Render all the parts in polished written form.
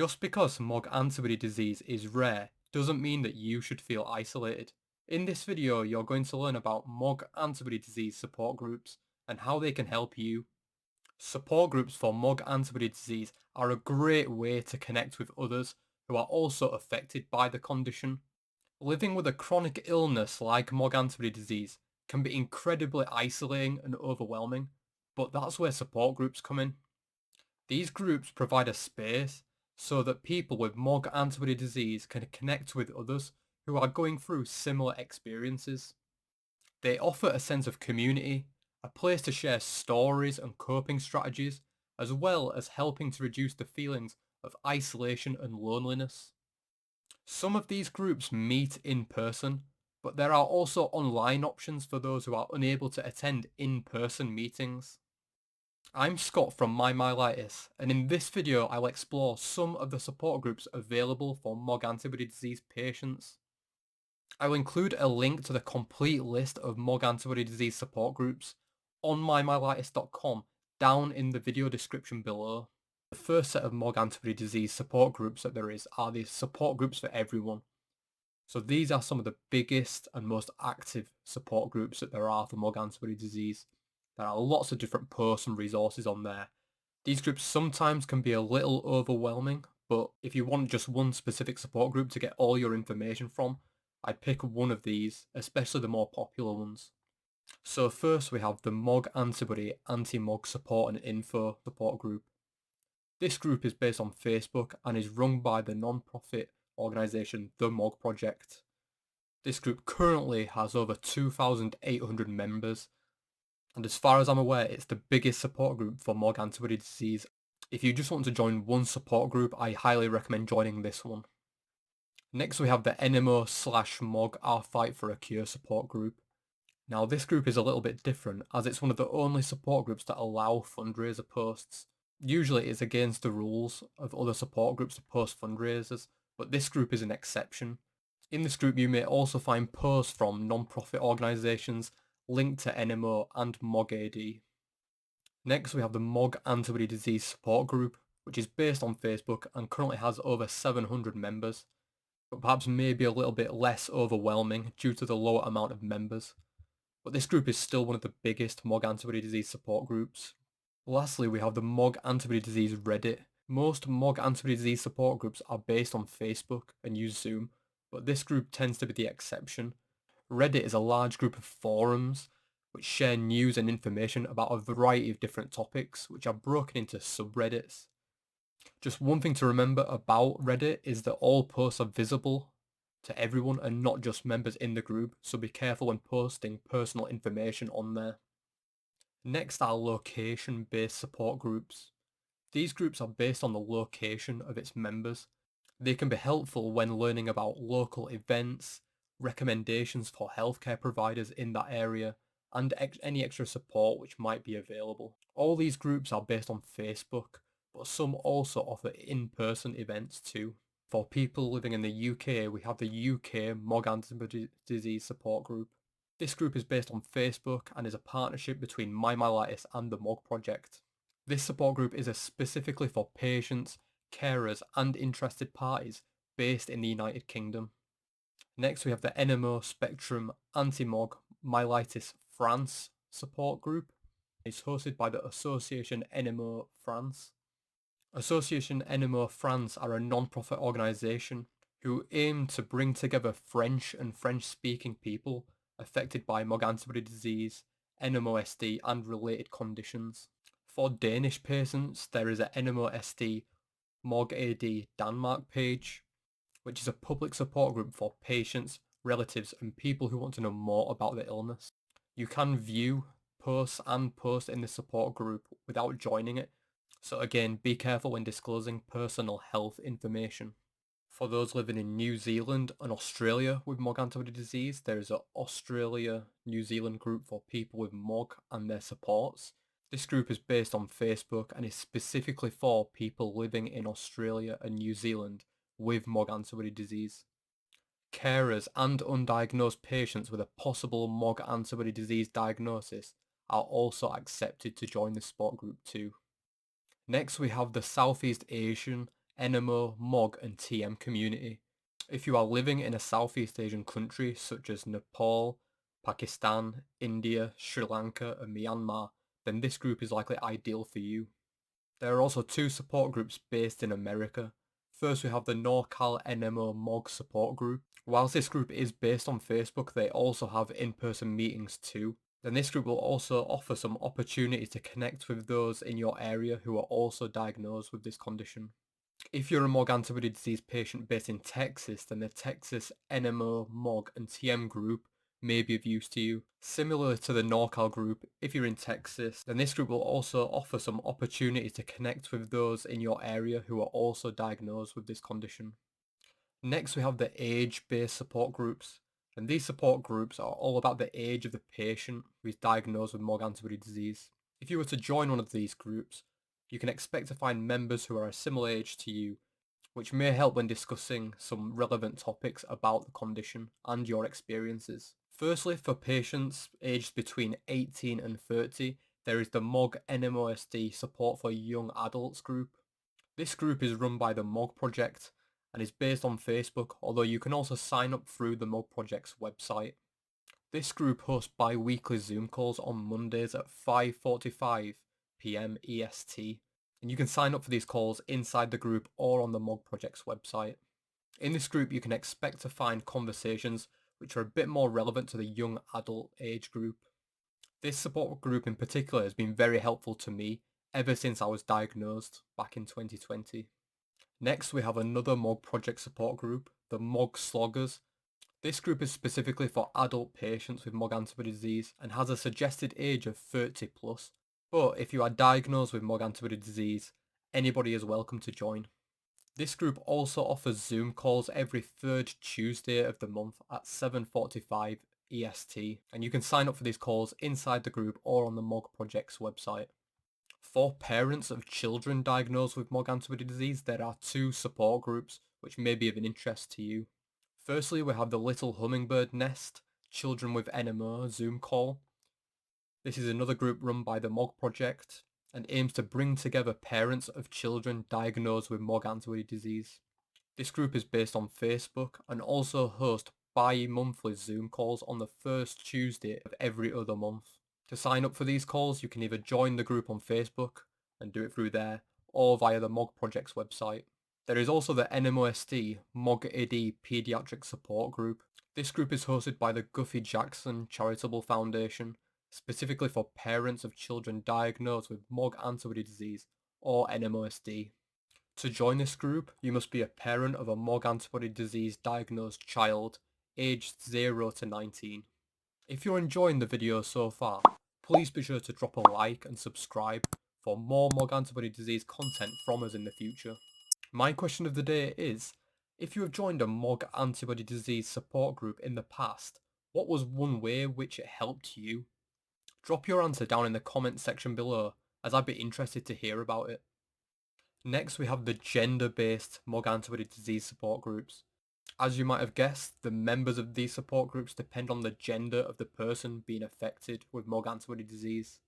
Just because MOG antibody disease is rare doesn't mean that you should feel isolated. In this video, you're going to learn about MOG antibody disease support groups and how they can help you. Support groups for MOG antibody disease are a great way to connect with others who are also affected by the condition. Living with a chronic illness like MOG antibody disease can be incredibly isolating and overwhelming, but that's where support groups come in. These groups provide a space so that people with MOG antibody disease can connect with others who are going through similar experiences. They offer a sense of community, a place to share stories and coping strategies, as well as helping to reduce the feelings of isolation and loneliness. Some of these groups meet in person, but there are also online options for those who are unable to attend in-person meetings. I'm Scott from My Myelitis, and in this video I'll explore some of the support groups available for MOG antibody disease patients. I'll include a link to the complete list of MOG antibody disease support groups on mymyelitis.com down in the video description below. The first set of MOG antibody disease support groups that there is are the support groups for everyone. So these are some of the biggest and most active support groups that there are for MOG antibody disease. There are lots of different posts and resources on there. These groups sometimes can be a little overwhelming, but if you want just one specific support group to get all your information from, I'd pick one of these, especially the more popular ones. So first we have the MOG Antibody Anti-MOG Support and Info support group. This group is based on Facebook and is run by the non-profit organisation The MOG Project. This group currently has over 2,800 members, and as far as I'm aware, it's the biggest support group for MOG antibody disease. If you just want to join one support group, I highly recommend joining this one. Next we have the NMO/MOG Our Fight for a Cure support group. Now this group is a little bit different, as it's one of the only support groups that allow fundraiser posts. Usually it's against the rules of other support groups to post fundraisers, but this group is an exception. In this group you may also find posts from non-profit organisations linked to NMO and MOGAD. Next we have the MOG Antibody Disease Support Group, which is based on Facebook and currently has over 700 members, but perhaps maybe a little bit less overwhelming due to the lower amount of members. But this group is still one of the biggest MOG antibody disease support groups. Lastly, we have the MOG Antibody Disease Reddit. Most MOG antibody disease support groups are based on Facebook and use Zoom, but this group tends to be the exception. Reddit is a large group of forums which share news and information about a variety of different topics, which are broken into subreddits. Just one thing to remember about Reddit is that all posts are visible to everyone and not just members in the group, so be careful when posting personal information on there. Next are location-based support groups. These groups are based on the location of its members. They can be helpful when learning about local events, recommendations for healthcare providers in that area, and any extra support which might be available. All these groups are based on Facebook, but some also offer in-person events too. For people living in the UK, we have the UK MOG Antibody Disease Support Group. This group is based on Facebook and is a partnership between My Myelitis and the MOG Project. This support group is specifically for patients, carers and interested parties based in the United Kingdom. Next we have the NMO Spectrum Anti-MOG Myelitis France support group. It's hosted by the Association NMO France. Association NMO France are a non-profit organisation who aim to bring together French and French-speaking people affected by MOG antibody disease, NMOSD and related conditions. For Danish patients, there is a NMOSD MOGAD Denmark page, which is a public support group for patients, relatives and people who want to know more about the illness. You can view posts and post in the support group without joining it, so again, be careful when disclosing personal health information. For those living in New Zealand and Australia with MOG antibody disease, there is an Australia-New Zealand group for people with MOG and their supports. This group is based on Facebook and is specifically for people living in Australia and New Zealand with MOG antibody disease. Carers and undiagnosed patients with a possible MOG antibody disease diagnosis are also accepted to join the support group too. Next we have the Southeast Asian NMO, MOG and TM community. If you are living in a Southeast Asian country such as Nepal, Pakistan, India, Sri Lanka and Myanmar, then this group is likely ideal for you. There are also two support groups based in America. First we have the NorCal NMO MOG support group. Whilst this group is based on Facebook, they also have in-person meetings too. Then this group will also offer some opportunities to connect with those in your area who are also diagnosed with this condition. If you're a MOG antibody disease patient based in Texas, then the Texas NMO, MOG and TM group may be of use to you. Similar to the NorCal group, if you're in Texas, then this group will also offer some opportunities to connect with those in your area who are also diagnosed with this condition. Next we have the age-based support groups, and these support groups are all about the age of the patient who is diagnosed with MOG antibody disease. If you were to join one of these groups, you can expect to find members who are a similar age to you, which may help when discussing some relevant topics about the condition and your experiences. Firstly, for patients aged between 18 and 30, there is the MOG NMOSD Support for Young Adults group. This group is run by the MOG Project and is based on Facebook, although you can also sign up through the MOG Project's website. This group hosts bi-weekly Zoom calls on Mondays at 5:45 PM EST, and you can sign up for these calls inside the group or on the MOG Project's website. In this group you can expect to find conversations which are a bit more relevant to the young adult age group. This support group in particular has been very helpful to me ever since I was diagnosed back in 2020. Next we have another MOG Project support group, the MOG Sloggers. This group is specifically for adult patients with MOG antibody disease and has a suggested age of 30 plus, but if you are diagnosed with MOG antibody disease, anybody is welcome to join. This group also offers Zoom calls every third Tuesday of the month at 7:45 EST, and you can sign up for these calls inside the group or on the MOG Project's website. For parents of children diagnosed with MOG antibody disease, there are two support groups which may be of an interest to you. Firstly, we have the Little Hummingbird Nest Children with NMO Zoom call. This is another group run by the MOG Project and aims to bring together parents of children diagnosed with MOG antibody disease. This group is based on Facebook and also hosts bi-monthly Zoom calls on the first Tuesday of every other month. To sign up for these calls, you can either join the group on Facebook and do it through there, or via the MOG Project's website. There is also the NMOSD MOGAD Pediatric Support Group. This group is hosted by the Guffey Jackson Charitable Foundation, specifically for parents of children diagnosed with MOG antibody disease or NMOSD. To join this group, you must be a parent of a MOG antibody disease diagnosed child aged 0 to 19. If you're enjoying the video so far, please be sure to drop a like and subscribe for more MOG antibody disease content from us in the future. My question of the day is, if you have joined a MOG antibody disease support group in the past, what was one way which it helped you? Drop your answer down in the comment section below, as I'd be interested to hear about it. Next we have the gender-based MOG antibody disease support groups. As you might have guessed, the members of these support groups depend on the gender of the person being affected with MOG antibody disease.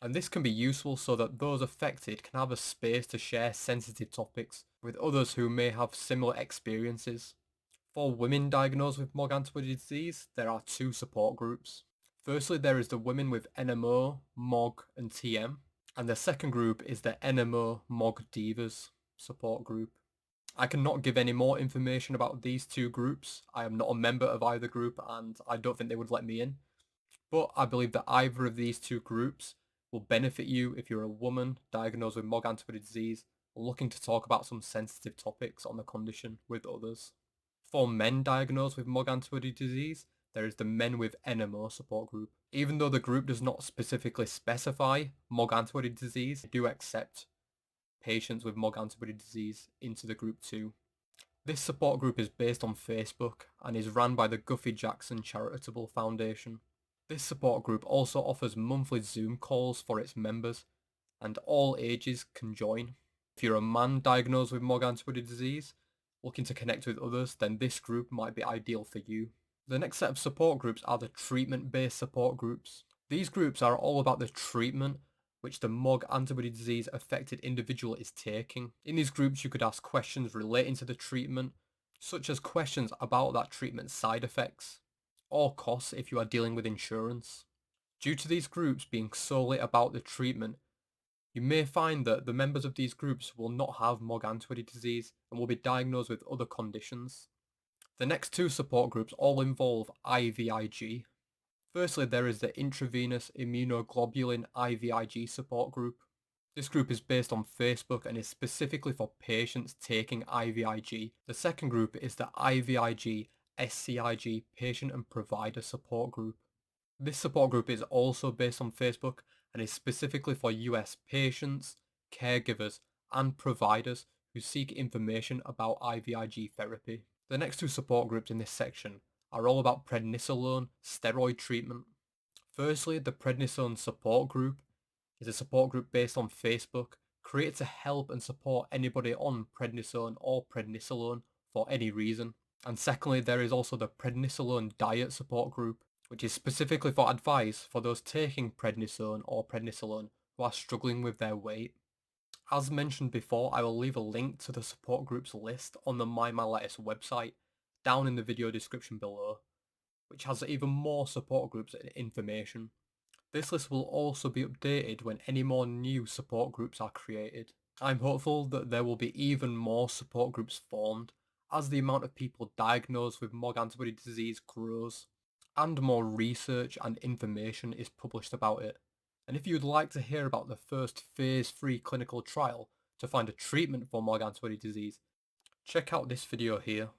And this can be useful so that those affected can have a space to share sensitive topics with others who may have similar experiences. For women diagnosed with MOG antibody disease, there are two support groups. Firstly, there is the Women with NMO, MOG and TM, and the second group is the NMO MOG Divas support group. I cannot give any more information about these two groups. I am not a member of either group and I don't think they would let me in. But I believe that either of these two groups will benefit you if you're a woman diagnosed with MOG antibody disease or looking to talk about some sensitive topics on the condition with others. For men diagnosed with MOG antibody disease, there is the Men with NMO support group. Even though the group does not specifically specify MOG antibody disease, they do accept patients with MOG antibody disease into the group too. This support group is based on Facebook and is run by the Guffey Jackson Charitable Foundation. This support group also offers monthly Zoom calls for its members, and all ages can join. If you're a man diagnosed with MOG antibody disease, looking to connect with others, then this group might be ideal for you. The next set of support groups are the treatment-based support groups. These groups are all about the treatment which the MOG antibody disease affected individual is taking. In these groups you could ask questions relating to the treatment, such as questions about that treatment's side effects, or costs if you are dealing with insurance. Due to these groups being solely about the treatment, you may find that the members of these groups will not have MOG antibody disease and will be diagnosed with other conditions. The next two support groups all involve IVIG. Firstly, there is the intravenous immunoglobulin IVIG support group. This group is based on Facebook and is specifically for patients taking IVIG. The second group is the IVIG SCIG patient and provider support group. This support group is also based on Facebook and is specifically for US patients, caregivers, and providers who seek information about IVIG therapy. The next two support groups in this section are all about prednisolone steroid treatment. Firstly, the prednisone support group is a support group based on Facebook, created to help and support anybody on prednisone or prednisolone for any reason. And secondly, there is also the prednisolone diet support group, which is specifically for advice for those taking prednisone or prednisolone who are struggling with their weight. As mentioned before, I will leave a link to the support groups list on the MyMyLettuce website down in the video description below, which has even more support groups and information. This list will also be updated when any more new support groups are created. I'm hopeful that there will be even more support groups formed as the amount of people diagnosed with MOG antibody disease grows and more research and information is published about it. And if you'd like to hear about the first phase 3 clinical trial to find a treatment for MOG antibody disease, check out this video here.